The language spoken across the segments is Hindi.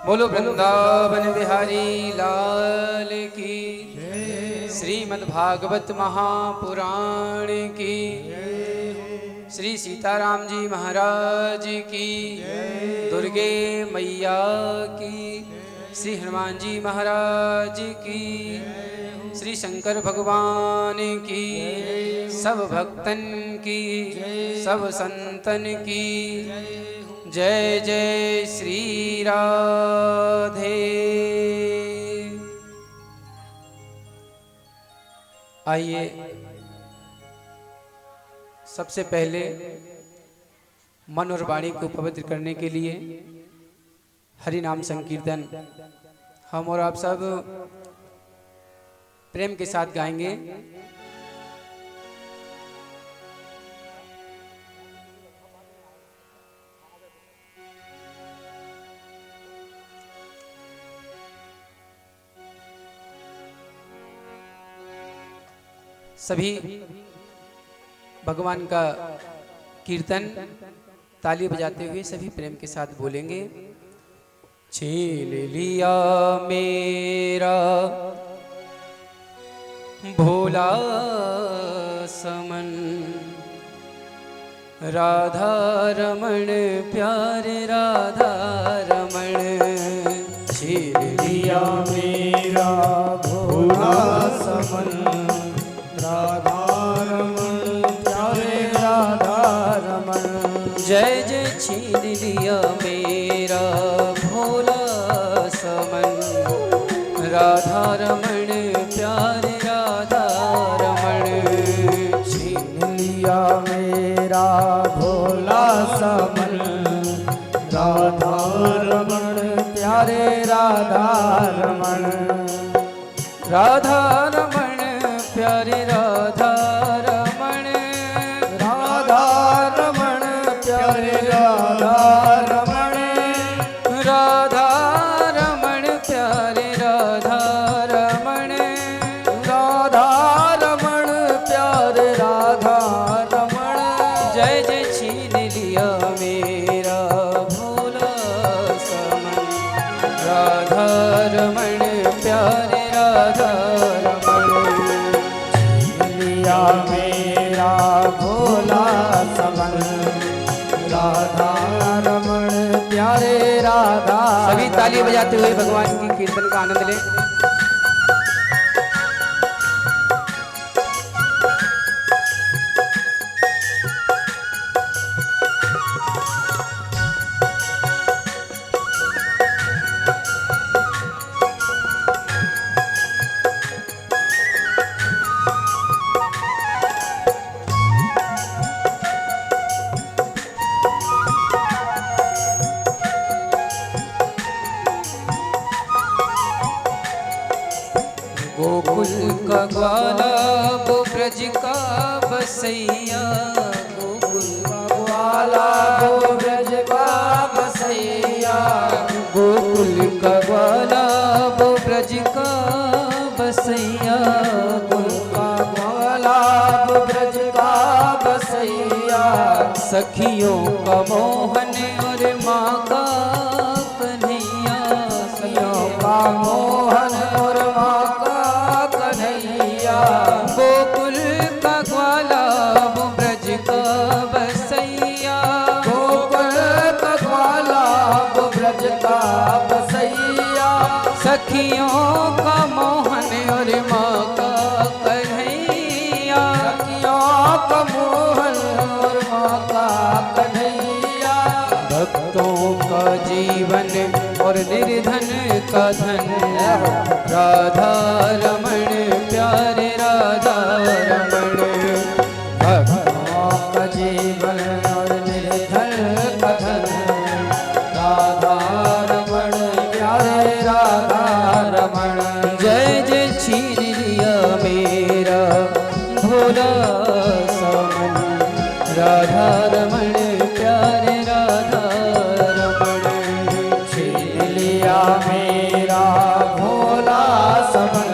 बोलो वृंदावन बिहारी लाल की, श्रीमद् भागवत महापुराण की, श्री सीताराम जी महाराज की, दुर्गे मैया की, श्री हनुमान जी महाराज की, श्री शंकर भगवान की, सब भक्तन की, सब संतन की जय जय श्री राधे। आइए सबसे पहले मन और वाणी को पवित्र करने के लिए हरि नाम संकीर्तन हम और आप सब प्रेम के साथ गाएंगे। सभी भगवान का कीर्तन ताली बजाते हुए सभी प्रेम के साथ बोलेंगे। छीन लिया मेरा भोला समन, राधा रमण प्यारे राधा रमण। छीन लिया मेरा भोला समन, राधा रमण प्यारे राधा रमण। जय जय छीन लिया मेरा भोला समन, राधा रमण प्यारे राधा रमण। छीन लिया मेरा भोला समन, राधा रमण प्यारे राधा रमण। राधा रमण प्यारे राधा रमण, राधा रमण प्यारे राधा रमण। राधा रमण प्यारे राधा रमण। राधा रमण प्यारे राधा रमण। जय जय छीन लिया मेरा भोला समन, राधा रमण प्यारे राधा रमण। लिया मेरा भोला समन, राधा रमण प्यारे राधा। सभी ताली बजाते हुए भगवान की कीर्तन का आनंद लें। गोकुल का ग्वाला वो ब्रज का बसैया, गोकुल का ग्वाला वो ब्रज का बसैया। गोकुल का ग्वाला वो ब्रज का बसैया। गोकुल का ग्वाला वो ब्रज का बसैया। सखियों का मोहन और माँ का कन्हैया। सखियों का मोहन और माँ का कन्हैया। गोकुल का ग्वाला वो ब्रज का बसैया। गोकुल का ग्वाला वो ब्रज का बसैया। सखियों का मोहन और माँ का कन्हैया। सखियों का मोहन और माँ का कन्हैया। भक्तों का जीवन और निर्धन का धन, राधा रमण प्यारे राधा रमण। भक्तों का जीवन और निर्धन का धन, राधा रमण प्यारे राधा रमण। जय जय छीन लिया मेरा भोला समन, राधा रमण प्यारे राधा रमण। छीन लिया मेरा भोला समन,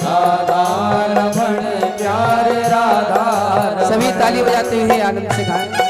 राधा रमण प्यारे राधा रमण। सभी ताली बजाते हुए आनंद से गाएं।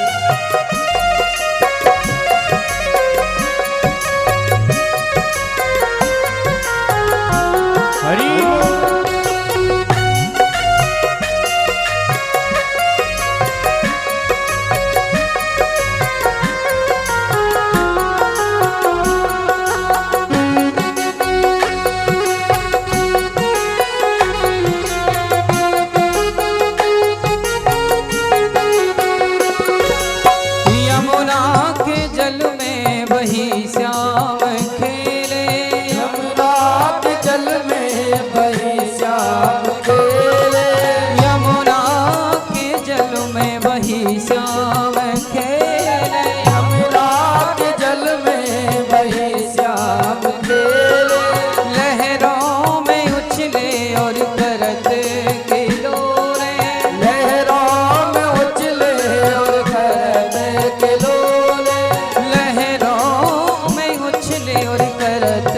श्याम खेले, यमुना के जल में वही श्याम खेले, यमुना के जल में वही श्याम खेले, यमुना के जल में वही श्याम खेले, लहरों में उछले और करत किलोरे, लहरों में उछले और करत किलोरे, लहरों में उछले और करत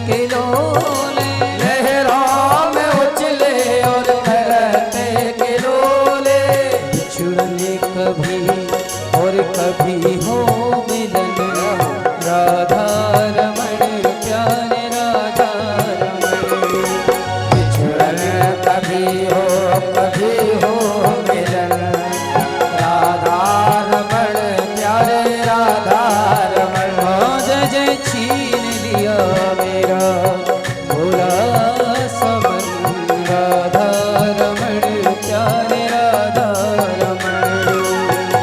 किलोले, लहरों में उछले और करत किलोरे, छुड़ने कभी और कभी हो मिलन, राधा रमण प्यारे राधा रमण, बिछड़न कभी हो मिलन, राधा रमण प्यारे राधा रमण। जय जय छीन लिया मेरा भोला समन, राधा रमण प्यारे राधा रमण,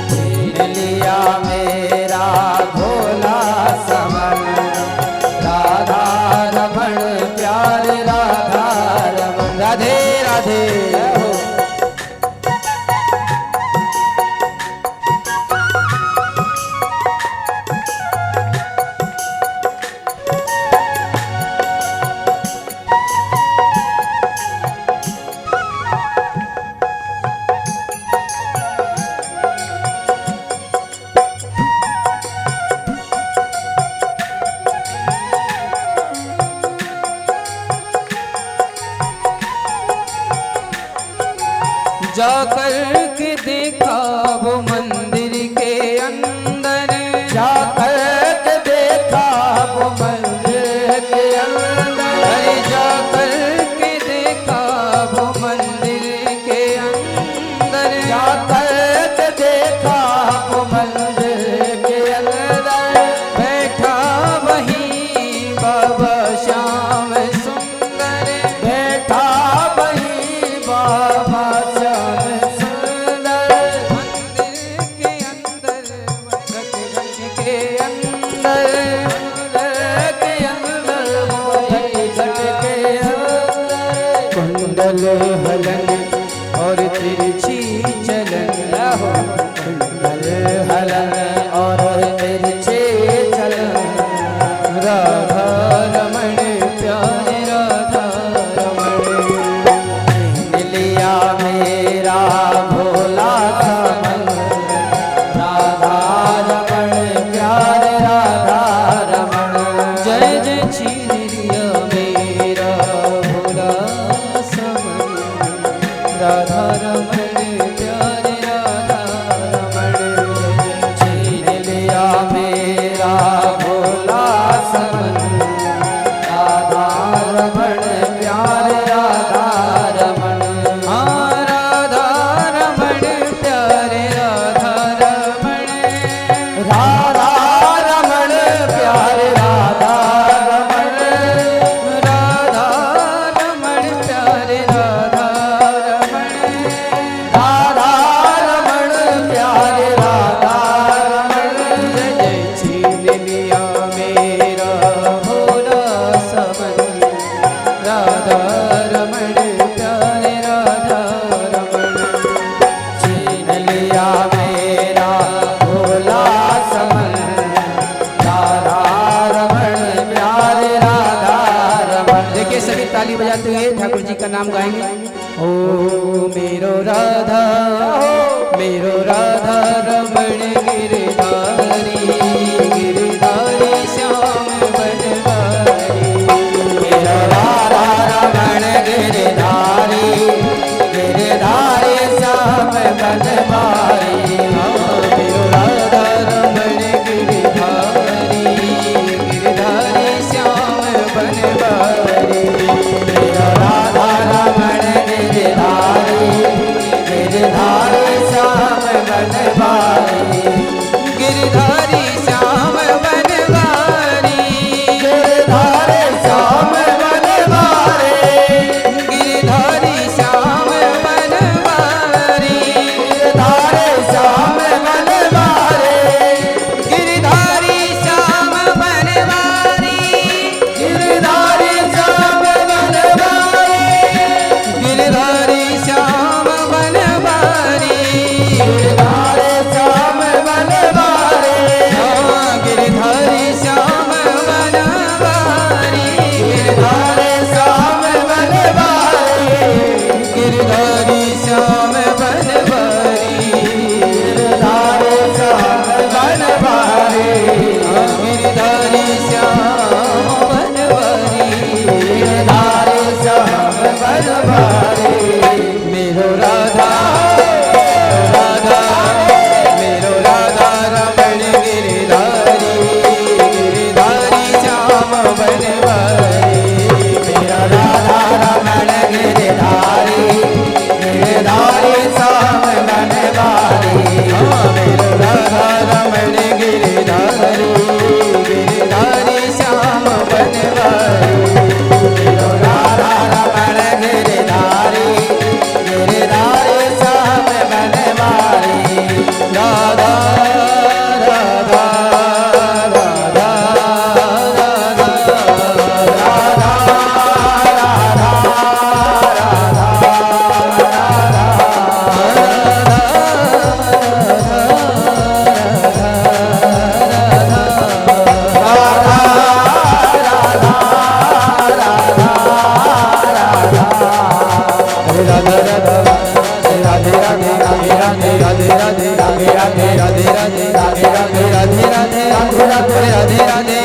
छीन लिया मेरा भोला समन, राधा रमण प्यारे राधा रमण। राधे राधे हो। जाकर के देखा वो मंदिर के अंदर, जाकर के देखा वो मंदिर के अंदर, अरे जाकर के देखा वो मंदिर के अंदर, जाकर के देखा वो मंदिर के अंदर, बैठा वही बाबा श्याम सुंदर, बैठा वही बाबा श्याम सुंदर, मंदिर के अंदर घट के अंदर, के अंदर मोही घट के अंदर, कुंडल हलन और तिरछी चलन, कुंडल हलन और तिरछे चलन, राधा रमण प्यारे राधा रमण, छीन लिया मेरा भोला समन, राधा रमण प्यारे राधा रमण। जय जय छीन लिया मेरा भोला समन, राधा रमण प्यारे राधा रमण, छीन लिया मेरा भोला समन, राधा रमण प्यारे राधा रमण। हाँ राधा रमण प्यारे राधा रमण, राधा रमण प्यारे राधा रमण, राधा रमण प्यारे राधा रमण, राधा रमण प्यारे राधा रमण। जय जय छीन लिया मेरा भोला समन, राधा रमण प्यारे राधा रमण, छीन लिया मेरा भोला समन, राधा रमण प्यारे राधा रमण। देखिए सभी ताली बजाते हुए ठाकुर जी का नाम गाएंगे। ओ मेरो राधा रमण गिरधारी, गिरधारी श्याम बनवारी, मेरा राधा रमण गिरधारी, गिरधारी श्याम बनवारी। मेरो राधा रमण गिरधारी, गिरधारी श्याम बनवारी, मेरा राधा रमण गिरधारी, गिरधारी श्याम बनवारी।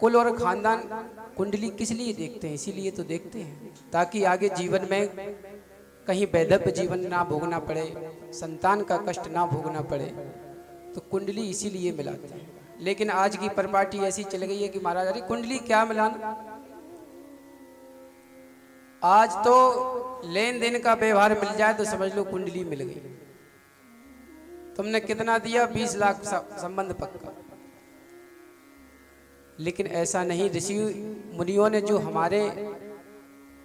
कुल और खानदान कुंडली किस लिए देखते हैं? इसीलिए तो देखते हैं ताकि आगे जीवन में कहीं वैधव्य जीवन ना भोगना पड़े, संतान का कष्ट ना भोगना पड़े, तो कुंडली इसीलिए मिलाते हैं। लेकिन आज की परिपाटी ऐसी चल गई है कि महाराज अरे कुंडली क्या मिलाना, आज तो लेन देन का व्यवहार मिल जाए तो समझ लो कुंडली मिल गई। तुमने कितना दिया? 20 लाख संबंध पक्का। लेकिन ऐसा नहीं, ऋषि मुनियों ने जो हमारे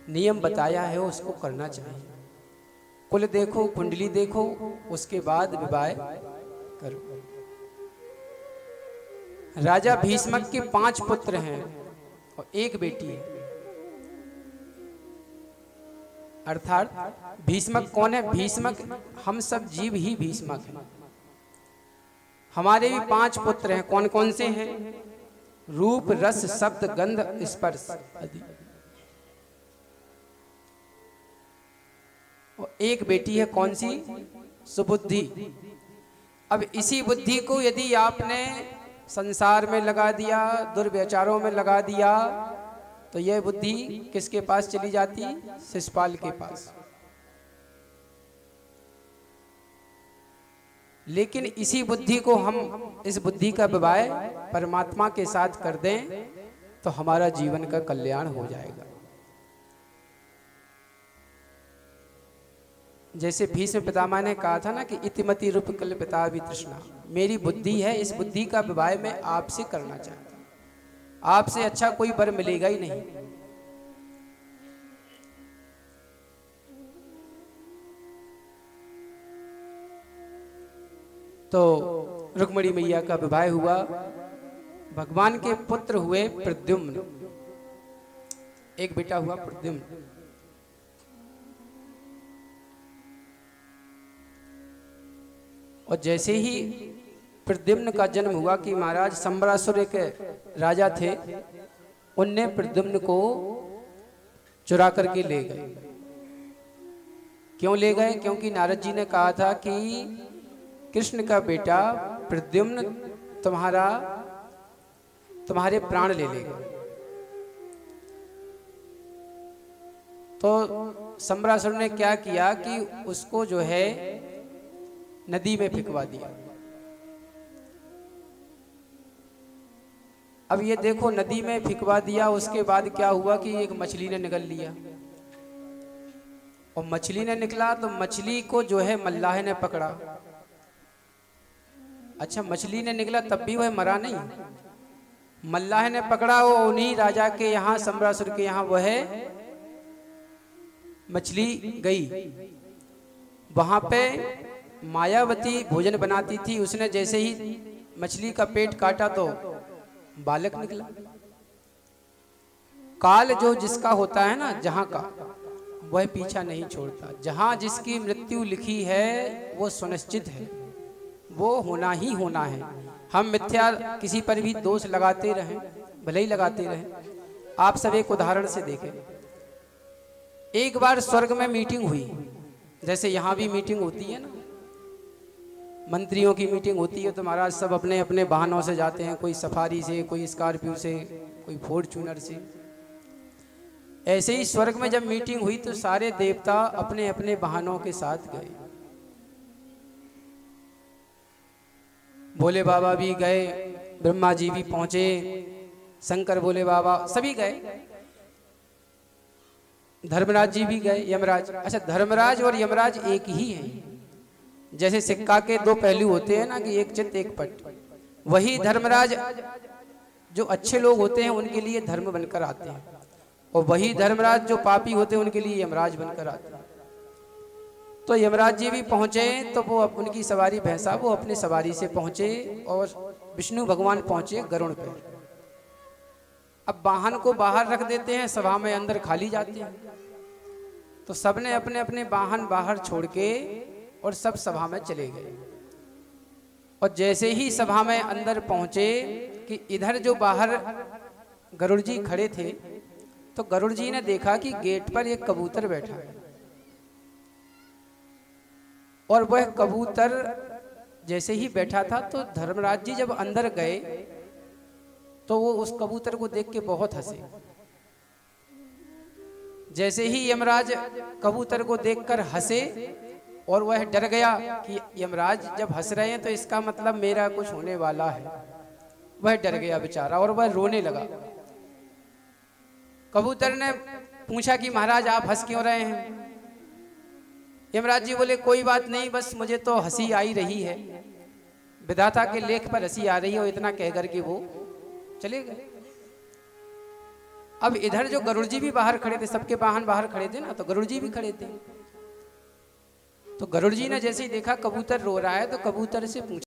नियम बताया है उसको करना चाहिए। कुल देखो, कुंडली देखो, उसके बाद विवाह करो। राजा भीष्मक के 5 पुत्र हैं और 1 बेटी है। अर्थात भीष्मक कौन है? भीष्मक हम सब जीव ही भीष्मक हैं। हमारे भी 5 पुत्र हैं। कौन कौन से हैं? रूप, रस, शब्द, गंध, स्पर्श आदि। और 1 बेटी है, कौन सी? सुबुद्धि। अब इसी बुद्धि को यदि आपने संसार में लगा दिया, दुर्व्यचारों में लगा दिया, तो यह बुद्धि किसके पास चली जाती? शिशुपाल के पास। लेकिन इसी बुद्धि को हम, इस बुद्धि का विवाह परमात्मा के साथ कर दें तो हमारा जीवन का कल्याण हो जाएगा। जैसे भीष्म पितामह ने कहा था ना कि इतिमति रूप कल्पिता भी तृष्णा, मेरी बुद्धि है, इस बुद्धि का विवाह मैं आपसे करना चाहता हूं। आपसे अच्छा कोई वर मिलेगा ही नहीं। तो रुक्मिणी मैया का विवाह हुआ। भगवान के पुत्र हुए प्रद्युम्न, 1 बेटा हुआ प्रद्युम्न। और जैसे ही प्रद्युम्न का जन्म हुआ कि महाराज संबरासुर के राजा थे, उनने प्रद्युम्न को चुरा करके ले गए। क्यों ले गए? क्योंकि नारद जी ने कहा था कि कृष्ण का बेटा प्रद्युम्न तुम्हारे प्राण ले लेगा। तो संबरासुर ने क्या किया कि उसको जो है नदी में फेंकवा दिया। अब ये देखो, नदी में फेंकवा दिया, उसके बाद क्या हुआ कि एक मछली ने निगल लिया। और मछली ने निकला तो मछली को जो है मल्लाह ने पकड़ा। अच्छा, मछली ने निकला तब भी वह मरा नहीं, मल्लाह ने पकड़ा। वो उन्हीं राजा के यहाँ, संबरासुर के यहाँ वह मछली गई। वहां पे मायावती भोजन बनाती थी। उसने जैसे ही मछली का पेट काटा तो बालक निकला। काल जो जिसका होता है ना, जहां का, वह पीछा नहीं छोड़ता। जहां जिसकी मृत्यु लिखी है वो सुनिश्चित है, वो होना ही होना है। हम मिथ्या किसी पर भी दोष लगाते रहें, भले ही लगाते रहें। आप सब एक उदाहरण से देखें। एक बार स्वर्ग में मीटिंग हुई, जैसे यहाँ भी मीटिंग होती है ना, मंत्रियों की मीटिंग होती है, तो महाराज सब अपने अपने वाहनों से जाते हैं, कोई सफारी से, कोई स्कॉर्पियो से, कोई फॉर्च्यूनर से। ऐसे ही स्वर्ग में जब मीटिंग हुई तो सारे देवता अपने अपने वाहनों के साथ गए। भोले बाबा भी गए, ब्रह्मा जी भी पहुंचे, शंकर भोले बाबा सभी गए, धर्मराज जी भी गए, यमराज। अच्छा, धर्मराज और यमराज एक ही हैं। जैसे सिक्का के 2 पहलू होते हैं ना, कि एक चित एक पट, वही धर्मराज जो अच्छे लोग होते हैं उनके लिए धर्म बनकर आते हैं, और वही धर्मराज जो पापी होते हैं उनके लिए यमराज बनकर आते हैं। तो यमराज जी भी पहुंचे तो वो उनकी सवारी भैंसा, वो अपनी सवारी से पहुंचे, और विष्णु भगवान पहुंचे गरुड़ पे। अब वाहन को बाहर रख देते हैं, सभा में अंदर खाली जाते हैं। तो सबने अपने अपने वाहन बाहर छोड़ के और सब सभा में चले गए। और जैसे ही सभा में अंदर पहुंचे कि इधर जो बाहर गरुड़ जी खड़े थे, तो गरुड़ जी ने देखा कि गेट पर एक कबूतर बैठा है। और वह कबूतर जैसे ही बैठा था तो धर्मराज जी जब अंदर गए तो वो उस कबूतर को देख के बहुत हंसे। जैसे ही यमराज कबूतर को देखकर हंसे और वह डर गया कि यमराज जब हंस रहे हैं तो इसका मतलब मेरा कुछ होने वाला है, वह डर गया बेचारा और वह रोने लगा। कबूतर ने पूछा कि महाराज आप हंस क्यों रहे हैं? यमराज जी बोले कोई बात नहीं, बस मुझे तो हंसी आ ही रही है, विधाता के लेख पर हंसी आ रही है। और इतना कहकर के वो चले गए। अब इधर जो गरुड़ जी भी बाहर खड़े थे, सबके वाहन बाहर खड़े थे ना, तो गरुड़ जी भी खड़े थे। तो गरुड़ जी ने जैसे ही देखा कबूतर रो रहा है तो कबूतर से पूछा